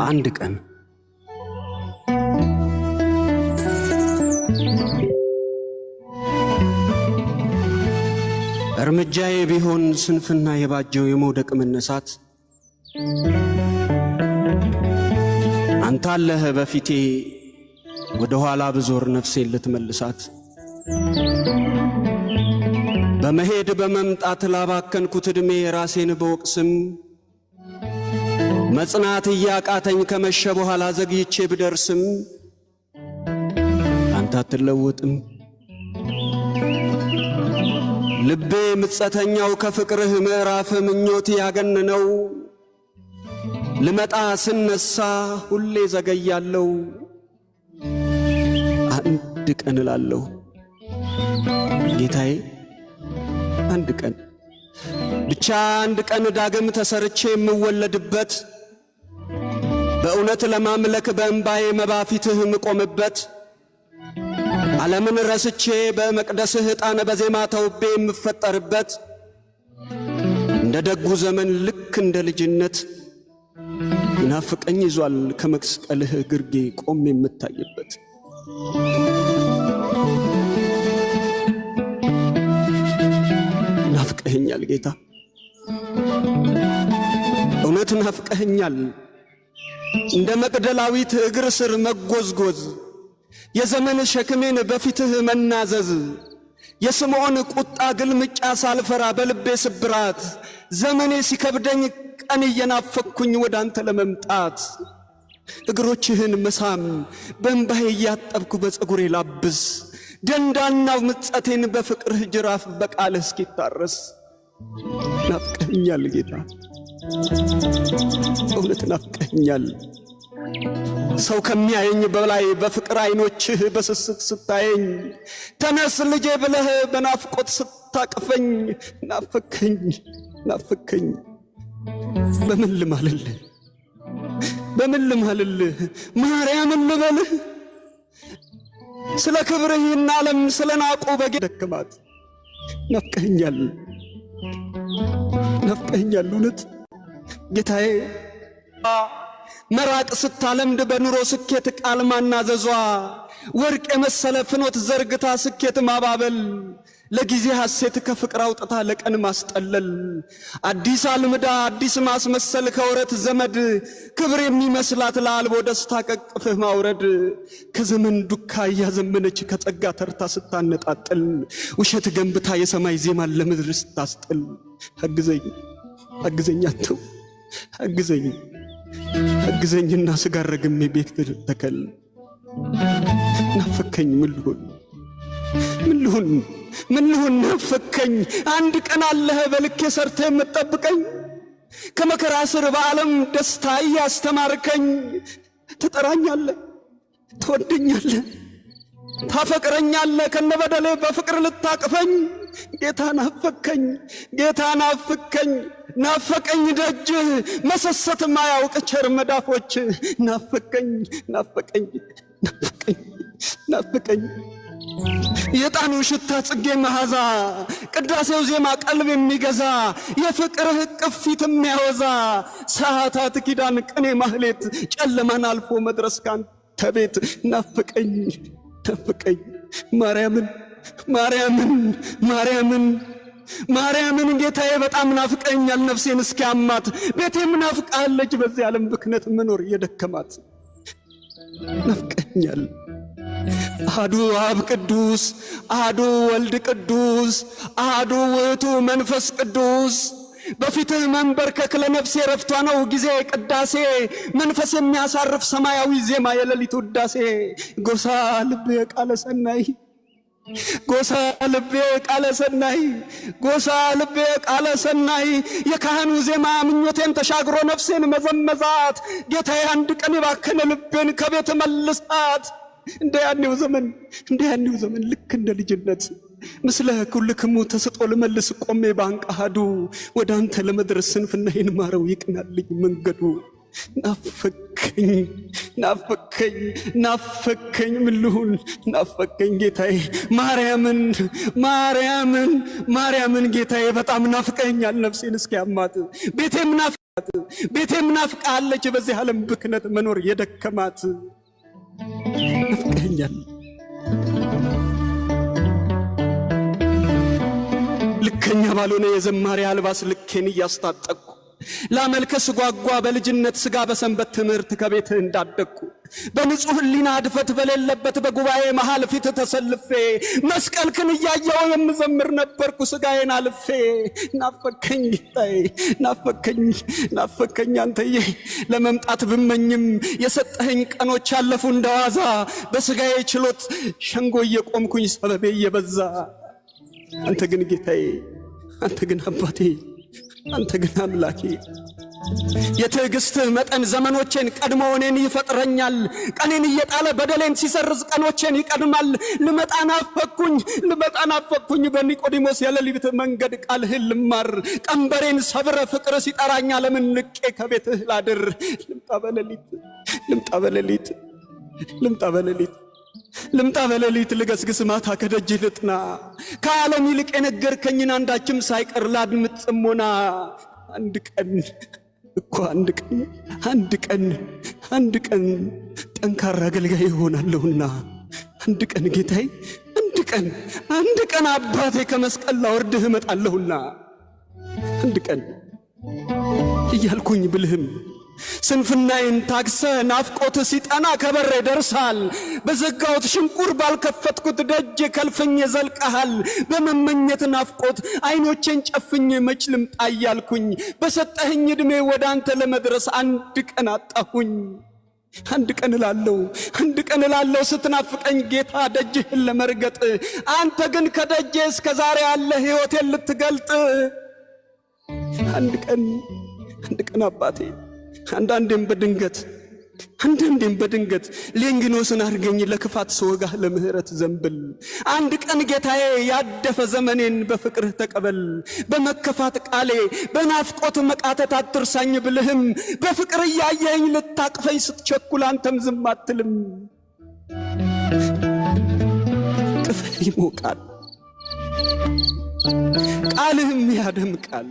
አንድ ቀን እርምጃዬ ቢሆን ስንፍና የባጀው የመውደቅ መነሳት አንተ አለህ በፊቴ ወደ ኋላ ብዞር ነፍሴን ልትመልሳት በመሄድ በመምጣት ላባከንኩት ዕድሜ ራሴን በወቅስም መጽናት እያቃተኝ ከመሸ በኋላ ዘግይቼ ብደርስም አንተ አትለወጥም። ልቤ ምጸተኛው ከፍቅርህ ምዕራፍ ምኞት ያገነነው ልመጣ ስነሳ ሁሌ ዘገያለው። አንድ ቀን እላለሁ ጌታዬ አንድ ቀን ብቻ አንድ ቀን ዳግም ተሰርቼ የምወለድበት በእውነት ለማምለክ በእንባዬ መባፊትህ ምቆምበት ዓለምን ረስቼ በመቅደስህ ዕጣን በዜማ ተውቤ የምፈጠርበት እንደ ደጉ ዘመን ልክ እንደ ልጅነት ይናፍቀኝ ይዟል ከመስቀልህ ግርጌ ቆም የምታይበት። ናፍቀኸኛል ጌታ እውነት ናፍቀኸኛል። እንደ መቅደላዊት እግር ስር መጎዝጎዝ የዘመን ሸክሜን በፊትህ መናዘዝ የስምዖን ቁጣ ግልምጫ ሳልፈራ በልቤ ስብራት ዘመኔ ሲከብደኝ ቀን እየናፈቅኩኝ ወደ አንተ ለመምጣት እግሮችህን መሳም በእንባዬ እያጠብኩ በፀጉሬ ላብስ ደንዳናው ምጸቴን በፍቅርህ ጅራፍ በቃልህ እስኪታረስ ናፍቀኸኛል ጌታ እውነት ናፍቀኸኛል። ሰው ከሚያየኝ በላይ በፍቅር አይኖችህ በስስት ስታየኝ ተነስ ልጄ ብለህ በናፍቆት ስታቅፈኝ ናፈከኝ ናፈከኝ። በምን ልማልልህ በምን ልማልልህ ማርያምን ልበልህ ስለ ክብርህ ይህን ዓለም ስለ ናቁ በጌ ደክማት ናፍቀኸኛል ናፍቀኸኛል እውነት ጌታዬ። መራቅ ስታለምድ በኑሮ ስኬት ቃል ማናዘዟ ወርቅ የመሰለ ፍኖት ዘርግታ ስኬት ማባበል ለጊዜ ሐሴት ከፍቅር አውጥታ ለቀን ማስጠለል አዲስ አልምዳ አዲስ ማስመሰል ከወረት ዘመድ ክብር የሚመስላት ለአልቦ ደስታ ቀቅፍህ ማውረድ ከዘመን ዱካ እያዘመነች ከጸጋ ተርታ ስታነጣጥል ውሸት ገንብታ የሰማይ ዜማን ለምድር ስታስጥል አግዘኝ አግዘኝ አንተው አግዘኝ አግዘኝና ስጋ ረግሜ ቤት ተከል ናፈከኝ ምን ልሁን ናፈከኝ። አንድ ቀን አለህ በልኬ ሰርተህ የምትጠብቀኝ ከመከራ ስር በዓለም ደስታ እያስተማርከኝ ትጠራኛለህ ትወደኛለህ ታፈቅረኛለህ ከነበደሌ በፍቅር ልታቅፈኝ ጌታ ናፈከኝ ጌታ ናፈከኝ ናፈቀኝ ደጅህ መሰሰት ማያውቅ ቸር መዳፎች ናፈቀኝ ናፈቀኝ ናፈቀኝ ናፈቀኝ። የጣኑ ሽታ ጽጌ መዓዛ ቅዳሴው ዜማ ቀልብ የሚገዛ የፍቅርህ ቅፊት የሚያወዛ ሰዓታት ኪዳን ቅኔ ማህሌት ጨለማን አልፎ መድረስ ካንተ ቤት ናፈቀኝ ናፈቀኝ። ማርያምን ማርያምን ማርያምን ማርያምን ጌታዬ በጣም ናፍቀኛል ነፍሴን እስኪያማት ቤቴም ናፍቃለች በዚህ ዓለም ብክነት መኖር የደከማት ናፍቀኛል። አሐዱ አብ ቅዱስ አሐዱ ወልድ ቅዱስ አሐዱ ውእቱ መንፈስ ቅዱስ በፊትህ መንበርከክ ለነፍሴ ረፍቷ ነው ጊዜ ቅዳሴ መንፈስ የሚያሳርፍ ሰማያዊ ዜማ የሌሊት ውዳሴ ጎሳ ልቤ ቃለ ሰናይ ጎሳ ልቤ ቃለ ሰናይ ጎሳ ልቤ ቃለ ሰናይ የካህኑ ዜማ ምኞቴን ተሻግሮ ነፍሴን መዘመዛት ጌታዬ አንድ ቀን የባከነ ልቤን ከቤት መልሳት እንደ ያኔው ዘመን ልክ እንደ ልጅነት ምስለ ኩልክሙ ተስጦ ልመልስ ቆሜ ባንቃሃዱ ወደ አንተ ለመድረስ ስንፍናዬን ማረው ይቅናልኝ መንገዱ ናፈከኝ ናፈከኝ ናፈከኝ ምን ልሁን ናፈከኝ ጌታዬ ማርያምን ጌታዬ በጣም ናፍቀኛል ነፍሴን እስኪያማት ቤቴም ናፍቃለች በዚህ ዓለም ብክነት መኖር የደከማት ናፍቀኛል ልከኛ ባልሆነ የዘማሪ አልባስ ልኬን እያስታጠቅኩ ላመልከስ ጓጓ በልጅነት ስጋ በሰንበት ትምህርት ከቤት እንዳደግኩ በንጹህ ሕሊና ድፈት በሌለበት በጉባኤ መሃል ፊት ተሰልፌ መስቀልክን እያየው የምዘምር ነበርኩ ስጋዬን አልፌ ናፈከኝ ጌታዬ ናፈከኝ አንተዬ ለመምጣት ብመኝም የሰጠኸኝ ቀኖች አለፉ እንደዋዛ በስጋዬ ችሎት ሸንጎ እየቆምኩኝ ሰበቤ እየበዛ አንተ ግን ጌታዬ አንተ ግን አባቴ አንተ ግን አምላኬ የትዕግሥትህ መጠን ዘመኖቼን ቀድሞ እኔን ይፈጥረኛል ቀኔን እየጣለ በደሌን ሲሰርዝ ቀኖቼን ይቀድማል ልመጣ ናፈኩኝ በኒቆዲሞስ የሌሊት መንገድ ቃልህን ልማር ቀንበሬን ሰብረ ፍቅር ሲጠራኛ ለምን ንቄ ከቤትህ ላድር ልምጣ በሌሊት ልገስግስ ማታ ከደጅ ልጥና ከዓለም ይልቅ የነገርከኝን አንዳችም ሳይቀር ላድምጥ ጽሞና አንድ ቀን ጠንካራ አገልጋይ ይሆናለሁና አንድ ቀን ጌታዬ አንድ ቀን አባቴ ከመስቀል ላወርድህ እመጣለሁና አንድ ቀን እያልኩኝ ብልህም ስንፍናዬን ታግሰ ናፍቆት ሲጠና ከበሬ ደርሳል በዘጋሁት ሽንቁር ባልከፈትኩት ደጅ ከልፍኝ ዘልቀሃል በመመኘት ናፍቆት አይኖቼን ጨፍኝ መች ልምጣ እያልኩኝ በሰጠኸኝ ዕድሜ ወደ አንተ ለመድረስ አንድ ቀን አጣሁኝ አንድ ቀን እላለሁ ስትናፍቀኝ ጌታ ደጅህን ለመርገጥ አንተ ግን ከደጄ እስከ ዛሬ ያለ ሕይወቴን ልትገልጥ አንድ ቀን አባቴ አንዳንዴም በድንገት ሌንጊኖስን አድርገኝ ለክፋት ስወጋህ ለምህረት ዘንብል አንድ ቀን ጌታዬ ያደፈ ዘመኔን በፍቅርህ ተቀበል በመከፋት ቃሌ በናፍቆት መቃተት አትርሳኝ ብልህም በፍቅር እያየኝ ልታቅፈኝ ስትቸኩል አንተም ዝም አትልም ቅፍህ ይሞቃል ቃልህም ያደምቃል